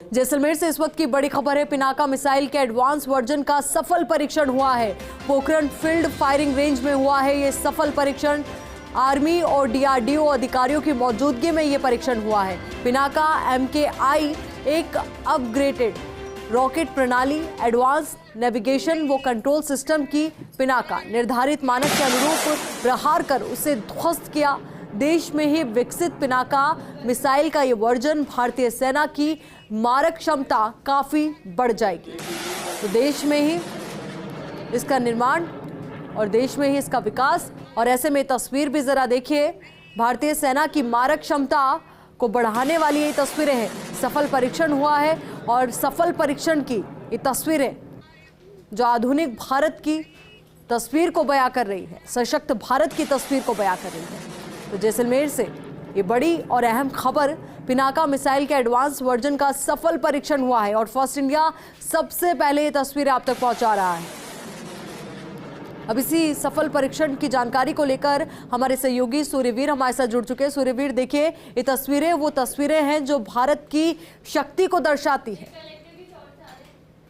जैसलमेर से इस वक्त की बड़ी खबर है। पिनाका मिसाइल के एडवांस वर्जन का सफल परीक्षण हुआ है। पोखरण फील्ड फायरिंग रेंज में हुआ है ये सफल परीक्षण। आर्मी और डीआरडीओ अधिकारियों की मौजूदगी में ये परीक्षण हुआ है। पिनाका MKI एक अपग्रेडेड रॉकेट प्रणाली, एडवांस नेविगेशन व कंट्रोल सिस्टम की पिनाका निर्धारित मानक के अनुरूप प्रहार कर उसे ध्वस्त किया। देश में ही विकसित पिनाका मिसाइल का ये वर्जन भारतीय सेना की मारक क्षमता काफी बढ़ जाएगी। तो देश में ही इसका निर्माण और देश में ही इसका विकास, और ऐसे में तस्वीर भी जरा देखिए। भारतीय सेना की मारक क्षमता को बढ़ाने वाली ये तस्वीरें हैं। सफल परीक्षण हुआ है और सफल परीक्षण की ये तस्वीरें जो आधुनिक भारत की तस्वीर को बयां कर रही है, सशक्त भारत की तस्वीर को बयां कर रही है। तो जैसलमेर से ये बड़ी और अहम खबर, पिनाका मिसाइल के एडवांस वर्जन का सफल परीक्षण हुआ है और फर्स्ट इंडिया सबसे पहले ये तस्वीरें आप तक पहुंचा रहा है। अब इसी सफल परीक्षण की जानकारी को लेकर हमारे सहयोगी सूर्यवीर हमारे साथ जुड़ चुके हैं। सूर्यवीर, देखिए ये तस्वीरें वो तस्वीरें हैं जो भारत की शक्ति को दर्शाती है।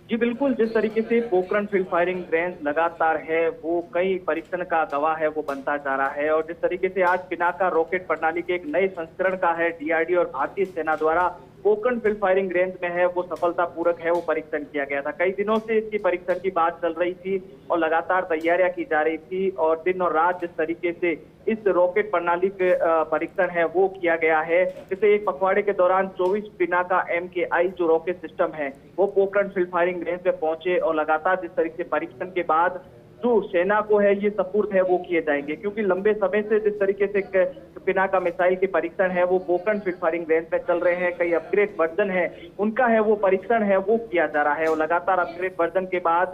जी बिल्कुल, जिस तरीके से पोखरण फील्ड फायरिंग रेंज लगातार है वो कई परीक्षण का गवाह है, वो बनता जा रहा है। और जिस तरीके से आज पिनाका रॉकेट प्रणाली के एक नए संस्करण का है डीआरडीओ और भारतीय सेना द्वारा पोखरण फील्ड फायरिंग रेंज में है वो सफलतापूर्वक है वो परीक्षण किया गया था। कई दिनों से इसकी परीक्षण की बात चल रही थी और लगातार तैयारियां की जा रही थी और दिन और रात जिस तरीके से इस रॉकेट प्रणाली के परीक्षण है वो किया गया है। जैसे एक पखवाड़े के दौरान 24 पिनाका MKI जो रॉकेट सिस्टम है वो पोखरण फील्ड फायरिंग रेंज में पहुंचे और लगातार जिस तरीके से परीक्षण के बाद जो सेना को है ये सपुर्द है वो किए जाएंगे, क्योंकि लंबे समय से जिस तरीके से पिनाका मिसाइल के परीक्षण है वो पोखरण फील्ड फायरिंग रेंज में चल रहे हैं। कई अपग्रेड वर्जन है उनका है वो परीक्षण है वो किया जा रहा है और लगातार अपग्रेड वर्जन के बाद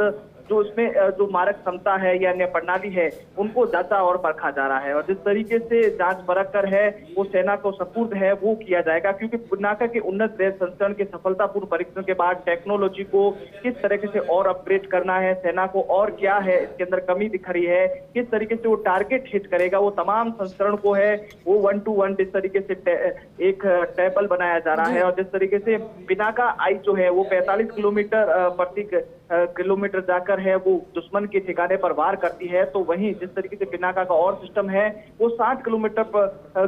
जो उसमें जो मारक क्षमता है या अन्य प्रणाली है उनको जांचा और परखा जा रहा है। और जिस तरीके से जांच परख कर है वो सेना को सपुर्द है वो किया जाएगा, क्योंकि पिनाका के उन्नत रेंज संस्करण के सफलतापूर्ण परीक्षण के बाद टेक्नोलॉजी को किस तरीके से और अपग्रेड करना है, सेना को और क्या है इसके अंदर कमी दिख रही है, किस तरीके से वो टारगेट हिट करेगा, वो तमाम संस्करण को है वो 1 to 1 जिस तरीके से एक टेबल बनाया जा रहा है। और जिस तरीके से पिनाका आई जो है वो 45 किलोमीटर प्रति किलोमीटर जाकर है वो दुश्मन के ठिकाने पर वार करती है, तो वहीं जिस तरीके से पिनाका का और सिस्टम है वो 60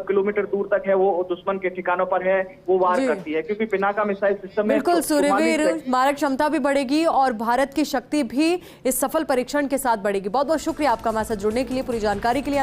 किलोमीटर दूर तक है वो दुश्मन के ठिकानों पर है वो वार करती है, क्योंकि पिनाका मिसाइल सिस्टम में बिल्कुल सूर्यवीर, मारक क्षमता भी बढ़ेगी और भारत की शक्ति भी इस सफल परीक्षण के साथ बढ़ेगी। बहुत बहुत शुक्रिया आपका हमारे साथ जुड़ने के लिए, पूरी जानकारी के लिए।